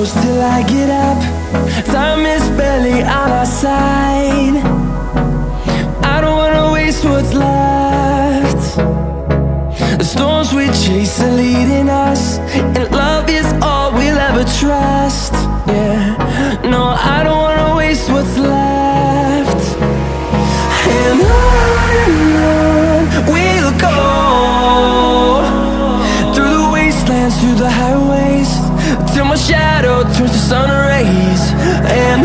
close till I get up. Time is barely on our side. I don't wanna waste what's left. The storms we chase are leading us, and love is all we'll ever trust. Yeah, no, I don't wanna waste what's left. And on we'll go, through the wastelands, through the highways, till my shadow turns to sun rays. And